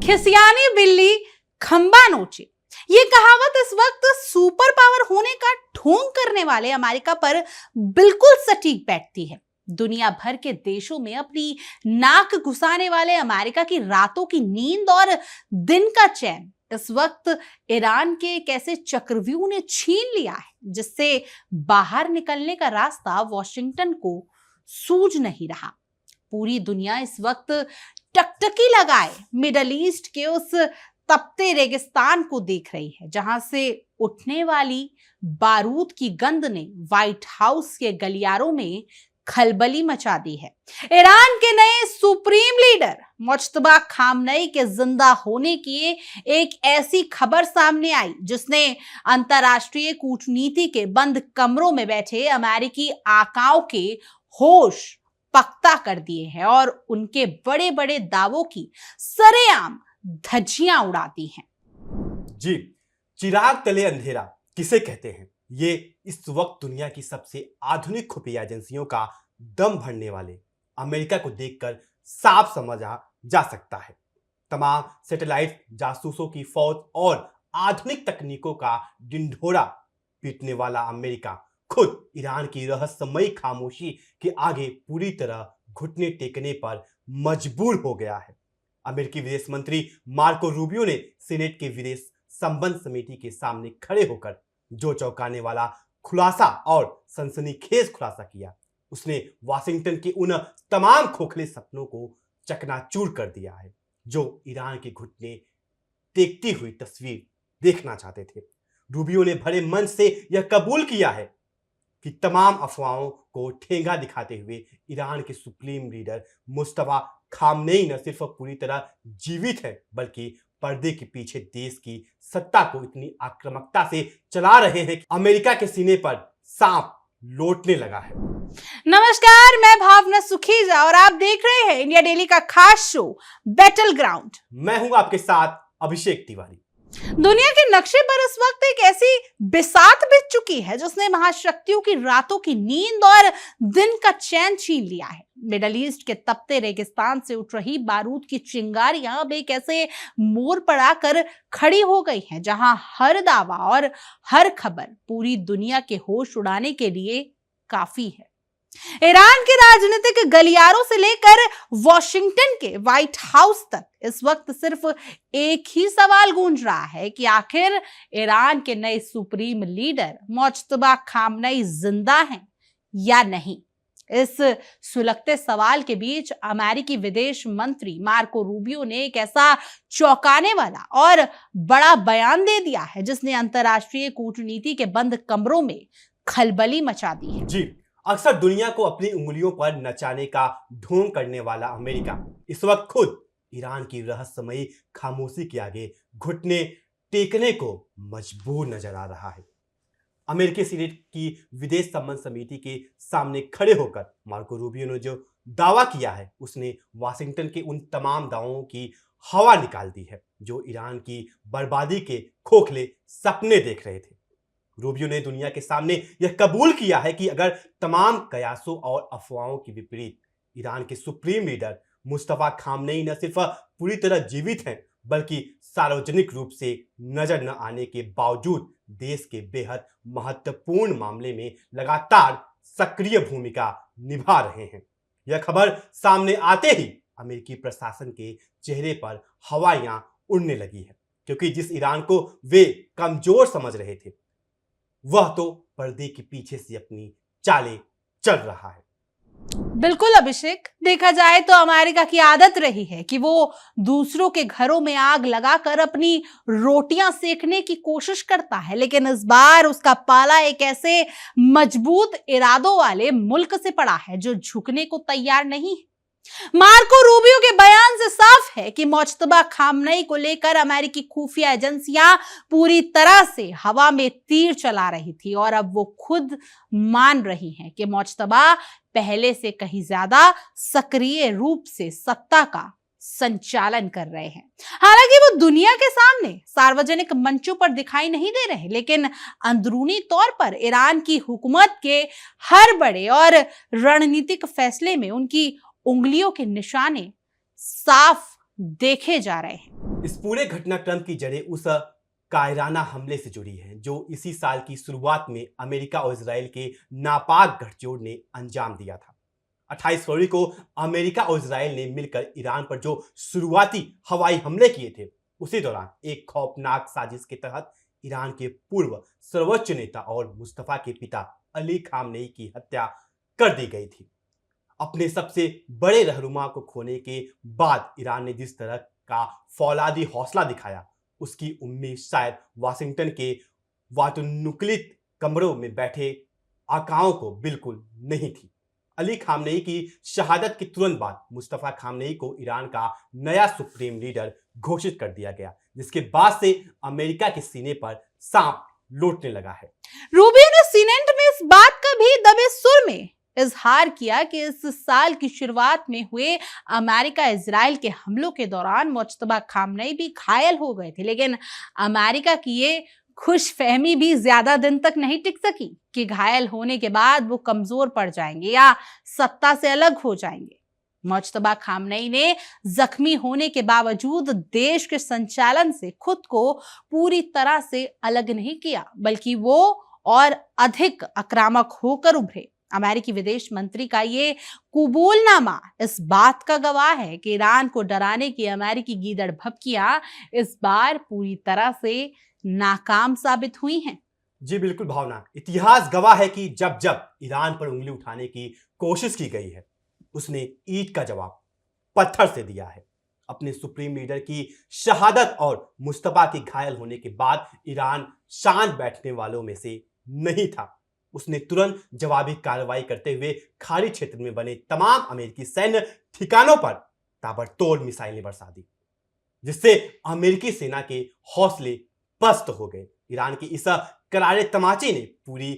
खिसियानी बिल्ली खंबा नोचे, ये कहावत इस वक्त सुपर पावर होने का ढोंग करने वाले अमेरिका पर बिल्कुल सटीक बैठती है। दुनिया भर के देशों में अपनी नाक घुसाने वाले अमेरिका की रातों की नींद और दिन का चैन इस वक्त ईरान के एक ऐसे चक्रव्यूह ने छीन लिया है जिससे बाहर निकलने का रास्ता वॉशिंगटन को सूझ नहीं रहा। पूरी दुनिया इस वक्त टकटकी लगाए मिडल ईस्ट के उस तपते रेगिस्तान को देख रही है जहां से उठने वाली बारूद की गंध ने व्हाइट हाउस के गलियारों में खलबली मचा दी है। ईरान के नए सुप्रीम लीडर मुज्तबा खामनेई के जिंदा होने की एक ऐसी खबर सामने आई जिसने अंतरराष्ट्रीय कूटनीति के बंद कमरों में बैठे अमेरिकी आकाओं के होश पख्ता कर दिए हैं और उनके बड़े बड़े दावों की सरेआम धज्जियां उड़ाती हैं। जी, चिराग तले अंधेरा किसे कहते हैं? ये इस वक्त दुनिया की सबसे आधुनिक खुफिया एजेंसियों का दम भरने वाले अमेरिका को देखकर साफ समझा जा सकता है। तमाम सैटेलाइट जासूसों की फौज और आधुनिक तकनीकों का ढिंढोरा पीटने वाला अमेरिका खुद ईरान की रहस्यमयी खामोशी के आगे पूरी तरह घुटने टेकने पर मजबूर हो गया है। अमेरिकी विदेश मंत्री मार्को रूबियो ने सीनेट के विदेश संबंध समिति के सामने खड़े होकर जो चौंकाने वाला खुलासा और सनसनीखेज खुलासा किया, उसने वाशिंगटन के उन तमाम खोखले सपनों को चकनाचूर कर दिया है जो ईरान के घुटने टेकती हुई तस्वीर देखना चाहते थे। रूबियो ने भरे मन से यह कबूल किया है कि तमाम अफवाहों को ठेंगा दिखाते हुए ईरान के सुप्रीम लीडर मुस्तफा खामनेई न सिर्फ पूरी तरह जीवित है बल्कि पर्दे के पीछे देश की सत्ता को इतनी आक्रामकता से चला रहे हैं कि अमेरिका के सीने पर सांप लौटने लगा है। नमस्कार, मैं भावना सुखीजा और आप देख रहे हैं इंडिया डेली का खास शो बैटल ग्राउंड। मैं हूं आपके साथ अभिषेक तिवारी। दुनिया के नक्शे पर इस वक्त एक ऐसी बिसात बिछ चुकी है जिसने महाशक्तियों की रातों की नींद और दिन का चैन छीन लिया है। मिडल ईस्ट के तपते रेगिस्तान से उठ रही बारूद की चिंगारियां अब एक ऐसे मोड़ पर आकर खड़ी हो गई हैं जहां हर दावा और हर खबर पूरी दुनिया के होश उड़ाने के लिए काफी है। ईरान के राजनीतिक गलियारों से लेकर वॉशिंगटन के व्हाइट हाउस तक इस वक्त सिर्फ एक ही सवाल गूंज रहा है कि आखिर ईरान के नए सुप्रीम लीडर मुज्तबा खामनेई जिंदा हैं या नहीं। इस सुलगते सवाल के बीच अमेरिकी विदेश मंत्री मार्को रूबियो ने एक ऐसा चौंकाने वाला और बड़ा बयान दे दिया है जिसने अंतरराष्ट्रीय कूटनीति के बंद कमरों में खलबली मचा दी है। जी, अक्सर दुनिया को अपनी उंगलियों पर नचाने का ढोंग करने वाला अमेरिका इस वक्त खुद ईरान की रहस्यमयी खामोशी के आगे घुटने टेकने को मजबूर नजर आ रहा है। अमेरिकी सीनेट की विदेश संबंध समिति के सामने खड़े होकर मार्को रूबियो ने जो दावा किया है उसने वाशिंगटन के उन तमाम दावों की हवा निकाल दी है जो ईरान की बर्बादी के खोखले सपने देख रहे थे। रूबियो ने दुनिया के सामने यह कबूल किया है कि अगर तमाम कयासों और अफवाहों के विपरीत ईरान के सुप्रीम लीडर मुस्तफा खामनेई न सिर्फ पूरी तरह जीवित हैं बल्कि सार्वजनिक रूप से नजर न आने के बावजूद देश के बेहद महत्वपूर्ण मामले में लगातार सक्रिय भूमिका निभा रहे हैं। यह खबर सामने आते ही अमेरिकी प्रशासन के चेहरे पर हवाइयां उड़ने लगी है क्योंकि जिस ईरान को वे कमजोर समझ रहे थे वह तो पर्दे के पीछे से अपनी चालें चल रहा है। बिल्कुल अभिषेक, देखा जाए तो अमेरिका की आदत रही है कि वो दूसरों के घरों में आग लगाकर अपनी रोटियां सेकने की कोशिश करता है, लेकिन इस बार उसका पाला एक ऐसे मजबूत इरादों वाले मुल्क से पड़ा है जो झुकने को तैयार नहीं है। मार्को रूबियो के बयान से साफ है कि मुज्तबा खामनेई को लेकर अमेरिकी खुफिया एजेंसियां पूरी तरह से हवा में तीर चला रही थी और अब वो खुद मान रही हैं कि मुज्तबा पहले से कहीं ज्यादा सक्रिय रूप से सत्ता का संचालन कर रहे हैं। हालांकि वो दुनिया के सामने सार्वजनिक मंचों पर दिखाई नहीं दे रहे, लेकिन अंदरूनी तौर पर ईरान की हुकूमत के हर बड़े और रणनीतिक फैसले में उनकी उंगलियों के निशाने साफ देखे जा रहे हैं। इस पूरे घटनाक्रम की जड़ें उस कायराना हमले से जुड़ी हैं जो इसी साल की शुरुआत में अमेरिका और इजराइल के नापाक गठजोड़ ने अंजाम दिया था। 28 फरवरी को अमेरिका और इजराइल ने मिलकर ईरान पर जो शुरुआती हवाई हमले किए थे, उसी दौरान एक खौफनाक साजिश के तहत ईरान के पूर्व सर्वोच्च नेता और मुस्तफा के पिता अली खामनेई की हत्या कर दी गई थी। अपने सबसे बड़े रहनुमा को खोने के बाद ईरान ने जिस तरह का फौलादी हौसला दिखाया, उसकी उम्मीद शायद वाशिंगटन के वातानुकूलित कमरों में बैठे आकाओं को बिल्कुल नहीं थी। अली खामनेई की शहादत के तुरंत बाद मुस्तफा खामनेई को ईरान का नया सुप्रीम लीडर घोषित कर दिया गया, जिसके बाद से अमेरिका के सीने पर सांप लौटने लगा है। रूबियो ने सीनेट में इस बात का भी दबे सुर में इजहार किया कि इस साल की शुरुआत में हुए अमेरिका इजराइल के हमलों के दौरान मुज्तबा खामनेई भी घायल हो गए थे, लेकिन अमेरिका की ये खुशफहमी भी ज्यादा दिन तक नहीं टिक सकी कि घायल होने के बाद वो कमजोर पड़ जाएंगे या सत्ता से अलग हो जाएंगे। मुज्तबा खामनेई ने जख्मी होने के बावजूद देश के संचालन से खुद को पूरी तरह से अलग नहीं किया, बल्कि वो और अधिक आक्रामक होकर उभरे। अमेरिकी विदेश मंत्री का ये कबूलनामा इस बात का गवाह है कि ईरान को डराने की अमेरिकी गीदड़ भभकियां इस बार पूरी तरह से नाकाम साबित हुई हैं। जी बिल्कुल भावना, इतिहास गवाह है कि जब जब ईरान पर उंगली उठाने की कोशिश की गई है, उसने ईंट का जवाब पत्थर से दिया है। अपने सुप्रीम लीडर की शहादत और मुस्तफा के घायल होने के बाद ईरान शांत बैठने वालों में से नहीं था। उसने तुरंत जवाबी कार्रवाई करते हुए खाड़ी क्षेत्र में बने तमाम अमेरिकी सैन्य ठिकानों पर ताबड़तोड़ मिसाइलें बरसा दी, जिससे अमेरिकी सेना के हौसले पस्त हो गए। ईरान की इस करारे तमाचे ने पूरी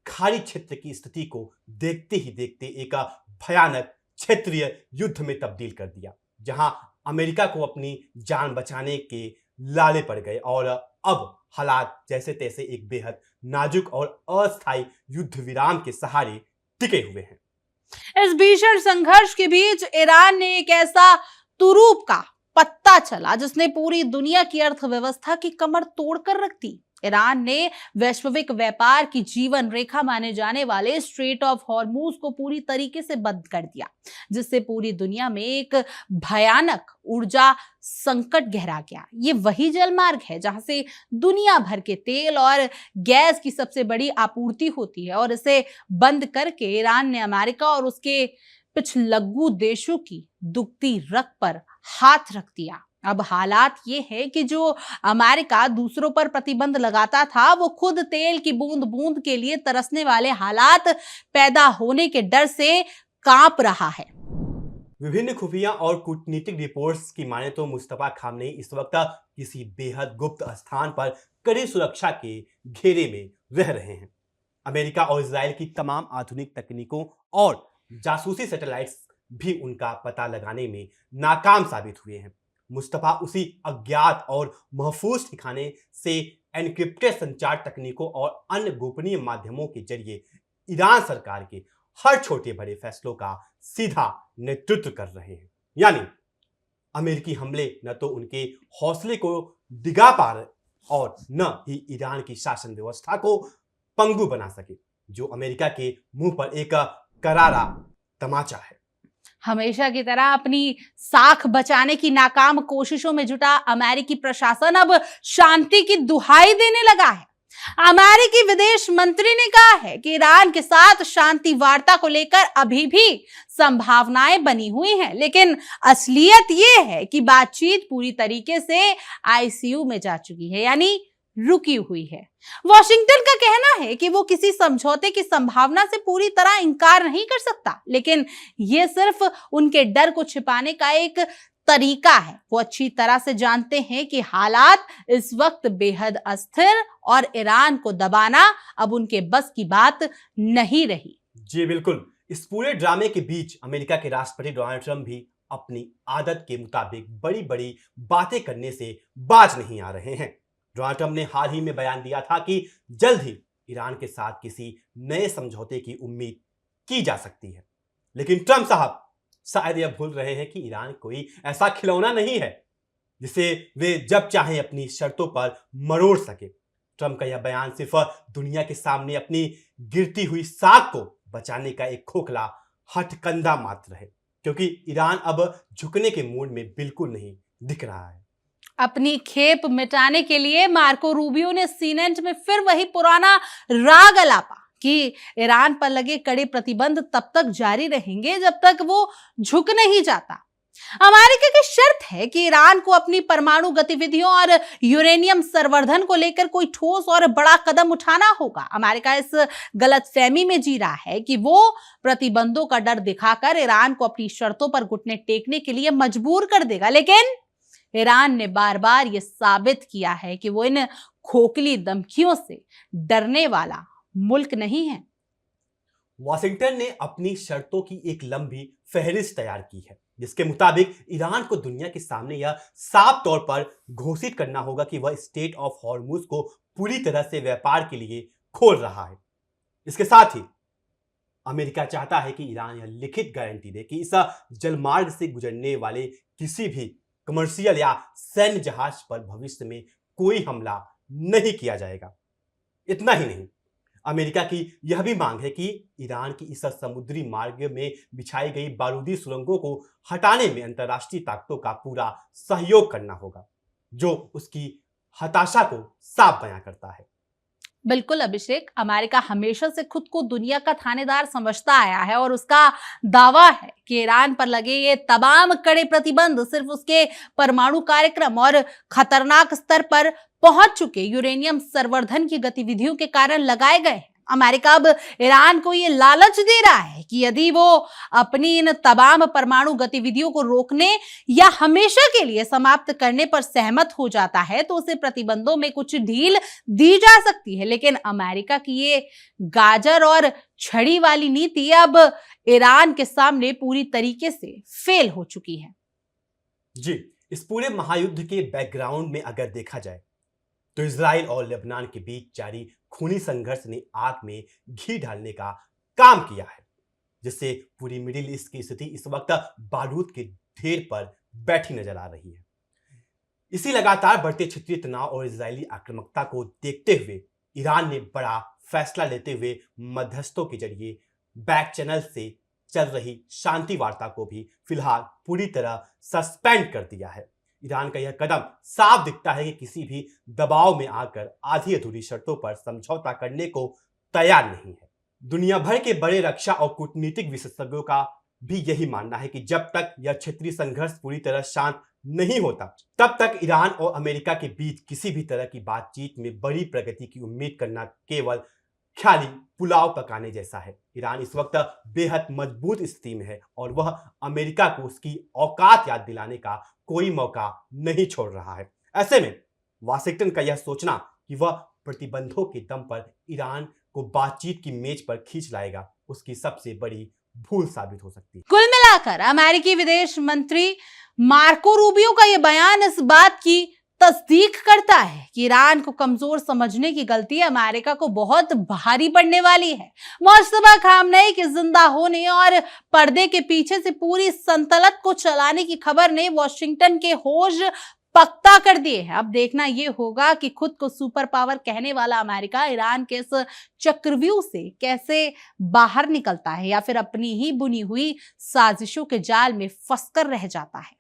खाड़ी क्षेत्र की स्थिति को देखते ही देखते एक भयानक क्षेत्रीय युद्ध में तब्दील कर दिया, जहां अमेरिका को अपनी जान बचाने के लाले पड़ गए और अब हालात जैसे तैसे एक बेहद नाजुक और अस्थायी युद्ध विराम के सहारे टिके हुए हैं। इस भीषण संघर्ष के बीच ईरान ने एक ऐसा तुरूप का पत्ता चला जिसने पूरी दुनिया की अर्थव्यवस्था की कमर तोड़कर रख दी। ईरान ने वैश्विक व्यापार की जीवन रेखा माने जाने वाले स्ट्रेट ऑफ हॉर्मूज को पूरी तरीके से बंद कर दिया, जिससे पूरी दुनिया में एक भयानक ऊर्जा संकट गहरा गया। ये वही जलमार्ग है जहां से दुनिया भर के तेल और गैस की सबसे बड़ी आपूर्ति होती है, और इसे बंद करके ईरान ने अमेरिका और उसके पिछलग्गू देशों की दुखती रग पर हाथ रख दिया। अब हालात ये है कि जो अमेरिका दूसरों पर प्रतिबंध लगाता था, वो खुद तेल की बूंद बूंद के लिए तरसने वाले हालात पैदा होने के डर से कांप रहा है। विभिन्न खुफिया और कूटनीतिक रिपोर्ट्स की माने तो मुस्तफा खामनेई इस वक्त किसी बेहद गुप्त स्थान पर कड़ी सुरक्षा के घेरे में रह रहे हैं। अमेरिका और इजराइल की तमाम आधुनिक तकनीकों और जासूसी सैटेलाइट्स भी उनका पता लगाने में नाकाम साबित हुए हैं। मुस्तफा उसी अज्ञात और महफूज ठिकाने से एनक्रिप्टेड संचार तकनीकों और अन्य गोपनीय माध्यमों के जरिए ईरान सरकार के हर छोटे बड़े फैसलों का सीधा नेतृत्व कर रहे हैं। यानी अमेरिकी हमले न तो उनके हौसले को डिगा पा रहे और न ही ईरान की शासन व्यवस्था को पंगु बना सके, जो अमेरिका के मुंह पर एक करारा तमाचा है। हमेशा की तरह अपनी साख बचाने की नाकाम कोशिशों में जुटा अमेरिकी प्रशासन अब शांति की दुहाई देने लगा है। अमेरिकी विदेश मंत्री ने कहा है कि ईरान के साथ शांति वार्ता को लेकर अभी भी संभावनाएं बनी हुई हैं, लेकिन असलियत ये है कि बातचीत पूरी तरीके से आईसीयू में जा चुकी है, यानी रुकी हुई है। वॉशिंगटन का कहना है कि वो किसी समझौते की संभावना से पूरी तरह इनकार नहीं कर सकता, लेकिन ये सिर्फ उनके डर को छिपाने का एक तरीका है। वो अच्छी तरह से जानते हैं कि हालात इस वक्त बेहद अस्थिर और ईरान को दबाना अब उनके बस की बात नहीं रही। जी बिल्कुल, इस पूरे ड्रामे के बीच अमेरिका के राष्ट्रपति डोनाल्ड ट्रंप भी अपनी आदत के मुताबिक बड़ी बड़ी बातें करने से बाज नहीं आ रहे हैं। डोनाल्ड ट्रंप ने हाल ही में बयान दिया था कि जल्द ही ईरान के साथ किसी नए समझौते की उम्मीद की जा सकती है, लेकिन ट्रंप साहब शायद यह भूल रहे हैं कि ईरान कोई ऐसा खिलौना नहीं है जिसे वे जब चाहें अपनी शर्तों पर मरोड़ सके। ट्रंप का यह बयान सिर्फ दुनिया के सामने अपनी गिरती हुई साख को बचाने का एक खोखला हथकंडा मात्र है, क्योंकि ईरान अब झुकने के मूड में बिल्कुल नहीं दिख रहा है। अपनी खेप मिटाने के लिए मार्को रूबियो ने सीनेट में फिर वही पुराना राग अलापा कि ईरान पर लगे कड़े प्रतिबंध तब तक जारी रहेंगे जब तक वो झुक नहीं जाता। अमेरिका की शर्त है कि ईरान को अपनी परमाणु गतिविधियों और यूरेनियम संवर्धन को लेकर कोई ठोस और बड़ा कदम उठाना होगा। अमेरिका इस गलतफहमी में जी रहा है कि वो प्रतिबंधों का डर दिखाकर ईरान को अपनी शर्तों पर घुटने टेकने के लिए मजबूर कर देगा, लेकिन ईरान ने बार बार यह साबित किया है कि वो इन खोखली धमकियों से डरने वाला मुल्क नहीं है। वाशिंगटन ने अपनी शर्तों की एक लंबी फहरिस्त तैयार की है, जिसके मुताबिक ईरान को दुनिया के सामने यह साफ तौर पर घोषित करना होगा कि वह स्टेट ऑफ हॉर्मुज को पूरी तरह से व्यापार के लिए खोल रहा है। इसके साथ ही अमेरिका चाहता है कि ईरान यह लिखित गारंटी दे कि इस जलमार्ग से गुजरने वाले किसी भी कमर्शियल या सैन्य जहाज पर भविष्य में कोई हमला नहीं किया जाएगा। इतना ही नहीं, अमेरिका की यह भी मांग है कि ईरान की इस समुद्री मार्ग में बिछाई गई बारूदी सुरंगों को हटाने में अंतर्राष्ट्रीय ताकतों का पूरा सहयोग करना होगा, जो उसकी हताशा को साफ बयां करता है। बिल्कुल अभिषेक, अमेरिका हमेशा से खुद को दुनिया का थानेदार समझता आया है और उसका दावा है कि ईरान पर लगे ये तमाम कड़े प्रतिबंध सिर्फ उसके परमाणु कार्यक्रम और खतरनाक स्तर पर पहुंच चुके यूरेनियम संवर्धन की गतिविधियों के कारण लगाए गए हैं। अमेरिका अब ईरान को ये लालच दे रहा है कि यदि वो अपनी इन तमाम परमाणु गतिविधियों को रोकने या हमेशा के लिए समाप्त करने पर सहमत हो जाता है तो उसे प्रतिबंधों में कुछ ढील दी जा सकती है। लेकिन अमेरिका की ये गाजर और छड़ी वाली नीति अब ईरान के सामने पूरी तरीके से फेल हो चुकी है। जी, इस पूरे महायुद्ध के बैकग्राउंड में अगर देखा जाए तो इजराइल और लेबनान के बीच जारी खूनी संघर्ष ने आग में घी डालने का काम किया है, जिससे पूरी मिडिल ईस्ट की स्थिति इस वक्त बारूद के ढेर पर बैठी नजर आ रही है। इसी लगातार बढ़ते क्षेत्रीय तनाव और इजरायली आक्रामकता को देखते हुए ईरान ने बड़ा फैसला लेते हुए मध्यस्थों के जरिए बैक चैनल से चल रही शांति वार्ता को भी फिलहाल पूरी तरह सस्पेंड कर दिया है। ईरान का यह कदम साफ दिखता है कि किसी भी दबाव में आकर आधी अधूरी शर्तों पर समझौता करने को तैयार नहीं है। दुनिया भर के बड़े रक्षा और कूटनीतिक विशेषज्ञों का भी यही मानना है कि जब तक यह क्षेत्रीय संघर्ष पूरी तरह शांत नहीं होता, तब तक ईरान और अमेरिका के बीच किसी भी तरह की बातचीत में बड़ी प्रगति की उम्मीद करना केवल ख्याली पुलाव पकाने जैसा है। ईरान इस वक्त बेहद मजबूत स्थिति में है और वह अमेरिका को उसकी औकात याद दिलाने का कोई मौका नहीं छोड़ रहा है। ऐसे में वाशिंगटन का यह सोचना कि वह प्रतिबंधों के दम पर ईरान को बातचीत की मेज पर खींच लाएगा, उसकी सबसे बड़ी भूल साबित हो सकती है। कुल मिलाकर अमेरिकी विदेश मंत्री मार्को रूबियो का यह बयान इस बात की तस्दीक करता है कि ईरान को कमजोर समझने की गलती अमेरिका को बहुत भारी पड़ने वाली है। मुस्तफा खामनेई के जिंदा होने और पर्दे के पीछे से पूरी सल्तनत को चलाने की खबर ने वॉशिंगटन के होश पक्का कर दिए हैं। अब देखना यह होगा कि खुद को सुपर पावर कहने वाला अमेरिका ईरान के इस चक्रव्यूह से कैसे बाहर निकलता है या फिर अपनी ही बुनी हुई साजिशों के जाल में फंसकर रह जाता है।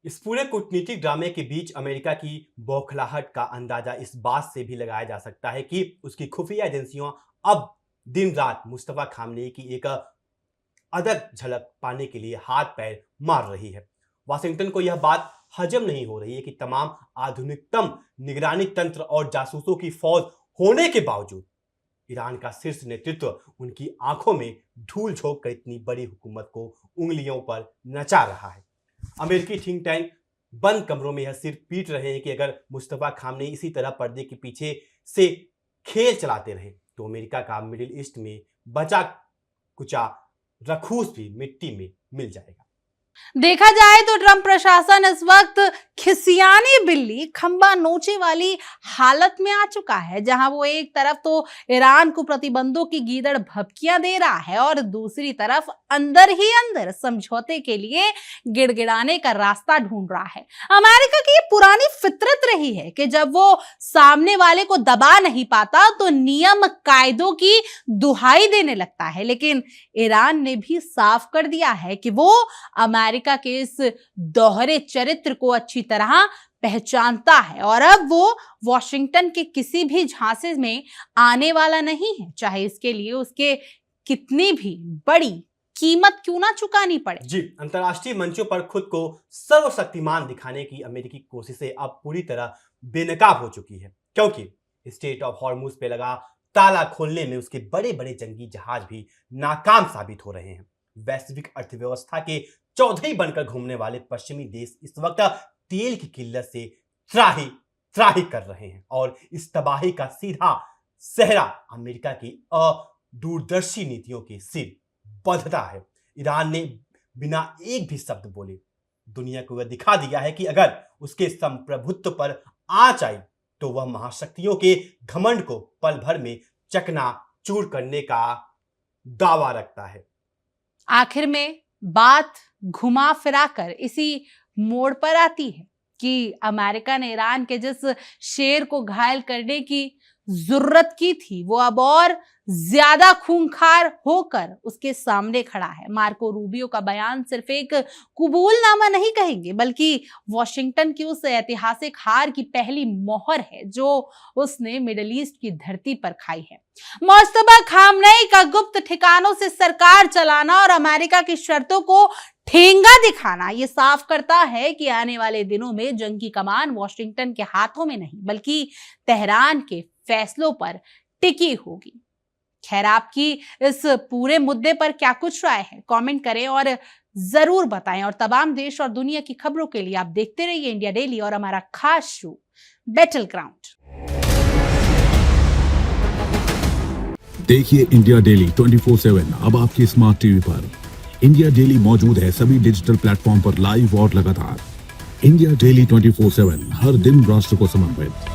इस पूरे कूटनीतिक ड्रामे के बीच अमेरिका की बौखलाहट का अंदाजा इस बात से भी लगाया जा सकता है कि उसकी खुफिया एजेंसियां अब दिन रात मुस्तफा खामनेई की एक अदक झलक पाने के लिए हाथ पैर मार रही है। वाशिंगटन को यह बात हजम नहीं हो रही है कि तमाम आधुनिकतम निगरानी तंत्र और जासूसों की फौज होने के बावजूद ईरान का शीर्ष नेतृत्व उनकी आंखों में धूल झोंक कर इतनी बड़ी हुकूमत को उंगलियों पर नचा रहा है। अमेरिकी थिंक टैंक बंद कमरों में यह सिर पीट रहे हैं कि अगर मुस्तफा खामनेई इसी तरह पर्दे के पीछे से खेल चलाते रहे तो अमेरिका का मिडिल ईस्ट में बचा कुचा रखूस भी मिट्टी में मिल जाएगा। देखा जाए तो ट्रंप प्रशासन इस वक्त खिसियानी बिल्ली खंबा नोचे वाली हालत में आ चुका है, जहां वो एक तरफ तो ईरान को प्रतिबंधों की गीदड़ भभकियां दे रहा है और दूसरी तरफ अंदर ही अंदर समझौते के लिए गिड़गिड़ाने का रास्ता ढूंढ रहा है। अमेरिका की ये पुरानी फितरत रही है कि जब वो सामने वाले को दबा नहीं पाता तो नियम कायदों की दुहाई देने लगता है, लेकिन ईरान ने भी साफ कर दिया है कि वो अमेरिका के इस दोहरे चरित्र को अच्छी तरह पहचानता है और अब वो वॉशिंगटन के किसी भी झांसे में आने वाला नहीं है, चाहे इसके लिए उसके कितनी भी बड़ी कीमत क्यों ना चुकानी पड़े। जी, अंतर्राष्ट्रीय मंचों पर खुद को सर्वशक्तिमान दिखाने की अमेरिकी कोशिशें अब पूरी तरह बेनकाब हो चुकी है, क्योंकि स्ट्रेट ऑफ हॉर्मुज पे लगा ताला खोलने में उसके बड़े बड़े जंगी जहाज भी नाकाम साबित हो रहे हैं। वैश्विक अर्थव्यवस्था के चौधरी बनकर घूमने वाले पश्चिमी देश इस वक्त तेल की किल्लत से त्राही त्राही कर रहे हैं और इस तबाही का सीधा सेहरा अमेरिका की अदूरदर्शी नीतियों के सिर बंधता है। ईरान ने बिना एक भी शब्द बोले दुनिया को यह दिखा दिया है कि अगर उसके संप्रभुत्व पर आंच आई तो वह महाशक्तियों के घमंड को पल भर में चकनाचूर करने का दावा रखता है। आखिर में बात घुमा फिराकर इसी मोड़ पर आती है कि अमेरिका ने ईरान के जिस शेर को घायल करने की जरूरत की थी वो अब और ज्यादा खूंखार होकर उसके सामने खड़ा है। मार्को रूबियो का बयान सिर्फ एक कबूलनामा नहीं कहेंगे, बल्कि वॉशिंगटन की उस ऐतिहासिक हार की पहली मोहर है जो उसने मिडिल ईस्ट की धरती पर खाई है। मुस्तफा खामनेई का गुप्त ठिकानों से सरकार चलाना और अमेरिका की शर्तों को ठेंगा दिखाना ये साफ करता है कि आने वाले दिनों में जंग की कमान वॉशिंगटन के हाथों में नहीं बल्कि तेहरान के फैसलों पर टिकी होगी। खैर, आपकी इस पूरे मुद्दे पर क्या कुछ राय है, कमेंट करें और जरूर बताएं। और तमाम देश और दुनिया की खबरों के लिए आप देखते रहिए इंडिया डेली और हमारा खास शो बैटल ग्राउंड। देखिए इंडिया डेली 24/7 अब आपकी स्मार्ट टीवी पर। इंडिया डेली मौजूद है सभी डिजिटल प्लेटफॉर्म पर लाइव और लगातार। इंडिया डेली 24/7 हर दिन राष्ट्र को समर्पित।